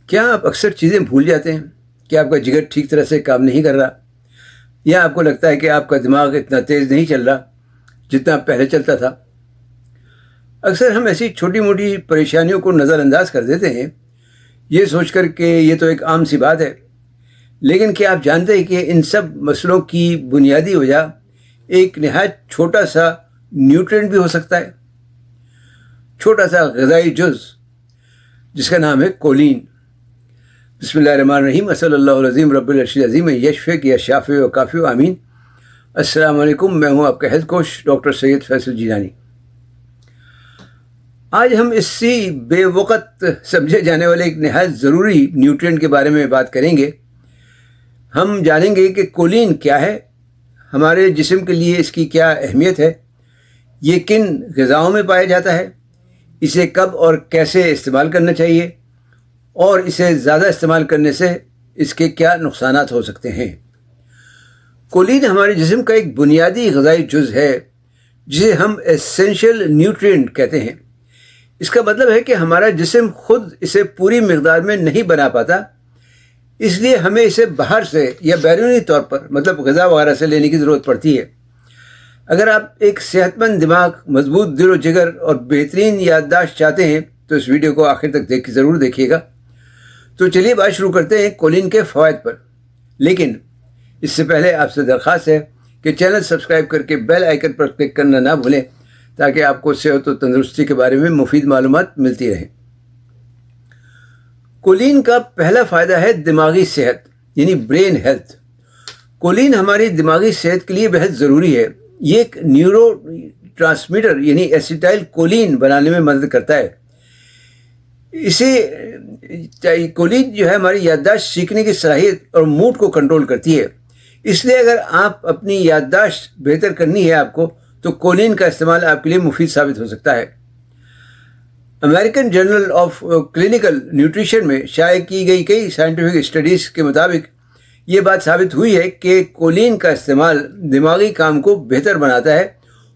کیا آپ اکثر چیزیں بھول جاتے ہیں کہ آپ کا جگر ٹھیک طرح سے کام نہیں کر رہا، یا آپ کو لگتا ہے کہ آپ کا دماغ اتنا تیز نہیں چل رہا جتنا پہلے چلتا تھا؟ اکثر ہم ایسی چھوٹی موٹی پریشانیوں کو نظر انداز کر دیتے ہیں، یہ سوچ کر کہ یہ تو ایک عام سی بات ہے۔ لیکن کیا آپ جانتے ہیں کہ ان سب مسئلوں کی بنیادی وجہ ایک نہایت چھوٹا سا نیوٹرینٹ بھی ہو سکتا ہے، چھوٹا سا غذائی جز جس کا نام ہے کولین۔ بسم اللہ الرحمن الرحیم، صلی اللہ العظیم رب العرش العظیم یشفیک یا شافی و کافی و آمین۔ السلام علیکم، میں ہوں آپ کا ہیلتھ کوچ ڈاکٹر سید فیصل جیلانی۔ آج ہم اسی بے وقت سمجھے جانے والے ایک نہایت ضروری نیوٹرینٹ کے بارے میں بات کریں گے۔ ہم جانیں گے کہ کولین کیا ہے، ہمارے جسم کے لیے اس کی کیا اہمیت ہے، یہ کن غذاؤں میں پایا جاتا ہے، اسے کب اور کیسے استعمال کرنا چاہیے، اور اسے زیادہ استعمال کرنے سے اس کے کیا نقصانات ہو سکتے ہیں۔ کولین ہمارے جسم کا ایک بنیادی غذائی جز ہے جسے ہم ایسینشل نیوٹرینٹ کہتے ہیں۔ اس کا مطلب ہے کہ ہمارا جسم خود اسے پوری مقدار میں نہیں بنا پاتا، اس لیے ہمیں اسے باہر سے یا بیرونی طور پر مطلب غذا وغیرہ سے لینے کی ضرورت پڑتی ہے۔ اگر آپ ایک صحت مند دماغ، مضبوط دل و جگر اور بہترین یادداشت چاہتے ہیں تو اس ویڈیو کو آخر تک ضرور دیکھیے گا۔ تو چلیے بات شروع کرتے ہیں کولین کے فوائد پر، لیکن اس سے پہلے آپ سے درخواست ہے کہ چینل سبسکرائب کر کے بیل آئیکن پر کلک کرنا نہ بھولیں تاکہ آپ کو صحت و تندرستی کے بارے میں مفید معلومات ملتی رہیں۔ کولین کا پہلا فائدہ ہے دماغی صحت یعنی برین ہیلتھ۔ کولین ہماری دماغی صحت کے لیے بہت ضروری ہے۔ یہ ایک نیورو ٹرانسمیٹر یعنی ایسیٹائل کولین بنانے میں مدد کرتا ہے۔ کولین جو ہے ہماری یادداشت، سیکھنے کی صلاحیت اور موڈ کو کنٹرول کرتی ہے۔ اس لیے اگر آپ اپنی یادداشت بہتر کرنی ہے آپ کو، تو کولین کا استعمال آپ کے لیے مفید ثابت ہو سکتا ہے۔ American journal of clinical nutrition میں شائع کی گئی کئی سائنٹیفک اسٹڈیز کے مطابق یہ بات ثابت ہوئی ہے کہ کولین کا استعمال دماغی کام کو بہتر بناتا ہے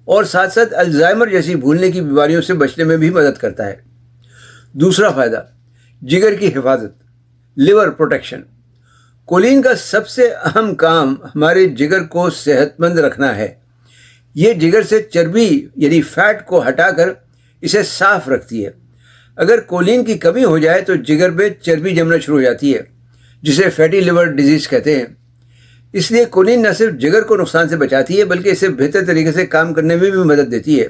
اور ساتھ ساتھ الزائمر جیسی بھولنے کی بیماریوں سے بچنے میں بھی مدد کرتا ہے۔ دوسرا فائدہ، جگر کی حفاظت، لیور پروٹیکشن۔ کولین کا سب سے اہم کام ہمارے جگر کو صحت مند رکھنا ہے۔ یہ جگر سے چربی یعنی فیٹ کو ہٹا کر اسے صاف رکھتی ہے۔ اگر کولین کی کمی ہو جائے تو جگر میں چربی جمنا شروع ہو جاتی ہے، جسے فیٹی لیور ڈیزیز کہتے ہیں۔ اس لیے کولین نہ صرف جگر کو نقصان سے بچاتی ہے بلکہ اسے بہتر طریقے سے کام کرنے میں بھی مدد دیتی ہے۔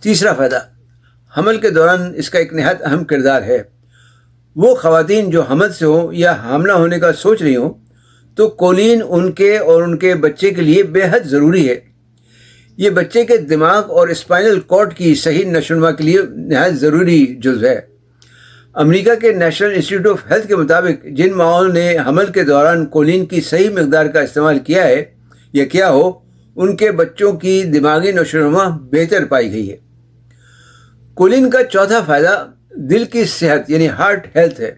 تیسرا فائدہ، حمل کے دوران اس کا ایک نہایت اہم کردار ہے۔ وہ خواتین جو حمل سے ہوں یا حاملہ ہونے کا سوچ رہی ہوں تو کولین ان کے اور ان کے بچے کے لیے بے حد ضروری ہے۔ یہ بچے کے دماغ اور اسپائنل کارڈ کی صحیح نشو و نما کے لیے نہایت ضروری جز ہے۔ امریکہ کے نیشنل انسٹی ٹیوٹ آف ہیلتھ کے مطابق جن ماؤں نے حمل کے دوران کولین کی صحیح مقدار کا استعمال کیا ہے یا کیا ہو، ان کے بچوں کی دماغی نشو و نما بہتر پائی گئی ہے۔ کولین کا چوتھا فائدہ دل کی صحت یعنی ہارٹ ہیلتھ ہے۔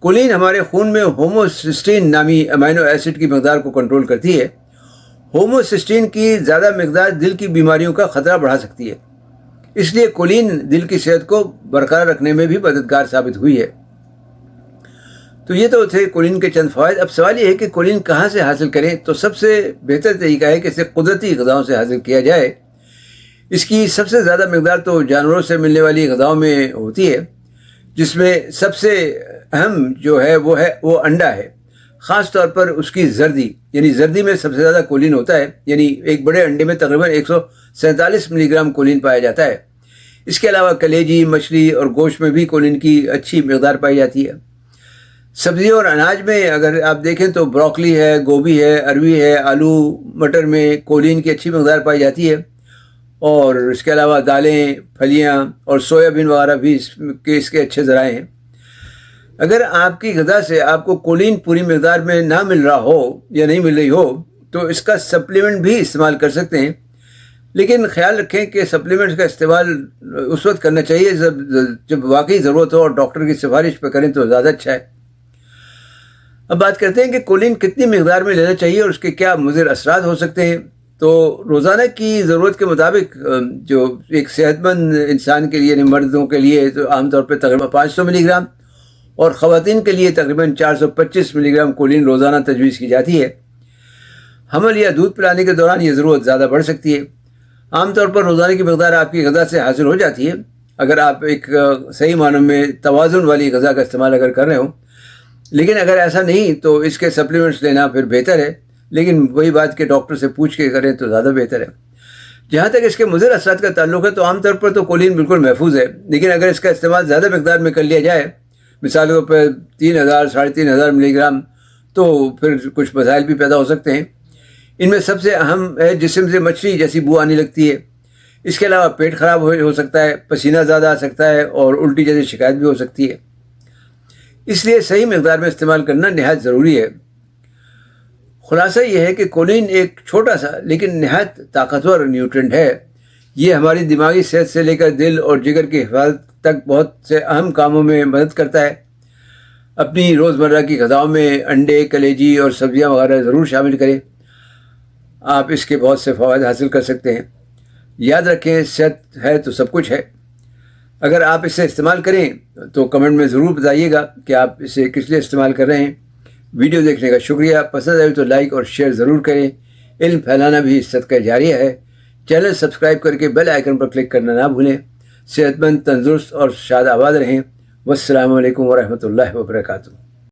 کولین ہمارے خون میں ہوموسسٹین نامی امینو ایسڈ کی مقدار کو کنٹرول کرتی ہے۔ ہوموسسٹین کی زیادہ مقدار دل کی بیماریوں کا خطرہ بڑھا سکتی ہے، اس لیے کولین دل کی صحت کو برقرار رکھنے میں بھی مددگار ثابت ہوئی ہے۔ تو یہ تو تھے کولین کے چند فوائد۔ اب سوال یہ ہے کہ کولین کہاں سے حاصل کریں؟ تو سب سے بہتر طریقہ ہے کہ اسے قدرتی غذاؤں سے حاصل کیا جائے۔ اس کی سب سے زیادہ مقدار تو جانوروں سے ملنے والی غذاؤں میں ہوتی ہے، جس میں سب سے اہم جو ہے وہ انڈا ہے، خاص طور پر اس کی زردی، یعنی زردی میں سب سے زیادہ کولین ہوتا ہے۔ یعنی ایک بڑے انڈے میں تقریباً 147 ملی گرام کولین پایا جاتا ہے۔ اس کے علاوہ کلیجی، مچھلی اور گوشت میں بھی کولین کی اچھی مقدار پائی جاتی ہے۔ سبزیوں اور اناج میں اگر آپ دیکھیں تو بروکلی ہے، گوبھی ہے، اروی ہے، آلو مٹر میں کولین کی اچھی مقدار پائی جاتی ہے، اور اس کے علاوہ دالیں، پھلیاں اور سویابین وغیرہ بھی اس کے اچھے ذرائع ہیں۔ اگر آپ کی غذا سے آپ کو کولین پوری مقدار میں نہ مل رہا ہو یا نہیں مل رہی ہو تو اس کا سپلیمنٹ بھی استعمال کر سکتے ہیں، لیکن خیال رکھیں کہ سپلیمنٹس کا استعمال اس وقت کرنا چاہیے جب واقعی ضرورت ہو، اور ڈاکٹر کی سفارش پہ کریں تو زیادہ اچھا ہے۔ اب بات کرتے ہیں کہ کولین کتنی مقدار میں لینا چاہیے اور اس کے کیا مضر اثرات ہو سکتے ہیں۔ تو روزانہ کی ضرورت کے مطابق جو ایک صحت مند انسان کے لیے یعنی مردوں کے لیے تو عام طور پہ تقریباً 500 ملی گرام، اور خواتین کے لیے تقریباً 425 ملی گرام کولین روزانہ تجویز کی جاتی ہے۔ حمل یا دودھ پلانے کے دوران یہ ضرورت زیادہ بڑھ سکتی ہے۔ عام طور پر روزانہ کی مقدار آپ کی غذا سے حاصل ہو جاتی ہے اگر آپ ایک صحیح معنوں میں توازن والی غذا کا استعمال اگر کر رہے ہوں، لیکن اگر ایسا نہیں تو اس کے سپلیمنٹس لینا پھر بہتر ہے، لیکن وہی بات کہ ڈاکٹر سے پوچھ کے کریں تو زیادہ بہتر ہے۔ جہاں تک اس کے مضر اثرات کا تعلق ہے تو عام طور پر تو کولین بالکل محفوظ ہے، لیکن اگر اس کا استعمال زیادہ مقدار میں کر لیا جائے، مثال کے پر 3000 3500 ملی گرام، تو پھر کچھ مسائل بھی پیدا ہو سکتے ہیں۔ ان میں سب سے اہم ہے جسم سے مچھلی جیسی بو آنے لگتی ہے۔ اس کے علاوہ پیٹ خراب ہو سکتا ہے، پسینہ زیادہ آ سکتا ہے اور الٹی جیسی شکایت بھی ہو سکتی ہے۔ اس لیے صحیح مقدار میں استعمال کرنا نہایت ضروری ہے۔ خلاصہ یہ ہے کہ کولین ایک چھوٹا سا لیکن نہایت طاقتور نیوٹرینٹ ہے۔ یہ ہماری دماغی صحت سے لے کر دل اور جگر کی حفاظت تک بہت سے اہم کاموں میں مدد کرتا ہے۔ اپنی روزمرہ کی غذاؤں میں انڈے، کلیجی اور سبزیاں وغیرہ ضرور شامل کریں، آپ اس کے بہت سے فوائد حاصل کر سکتے ہیں۔ یاد رکھیں، صحت ہے تو سب کچھ ہے۔ اگر آپ اسے استعمال کریں تو کمنٹ میں ضرور بتائیے گا کہ آپ اسے کس لیے استعمال کر رہے ہیں۔ ویڈیو دیکھنے کا شکریہ۔ پسند آئے تو لائک اور شیئر ضرور کریں۔ علم پھیلانا بھی صدقہ جاریہ ہے۔ چینل سبسکرائب کر کے بیل آئیکن پر کلک کرنا نہ بھولیں۔ صحت مند، تندرست اور شاد آباد رہیں۔ والسلام علیکم ورحمۃ اللہ وبرکاتہ۔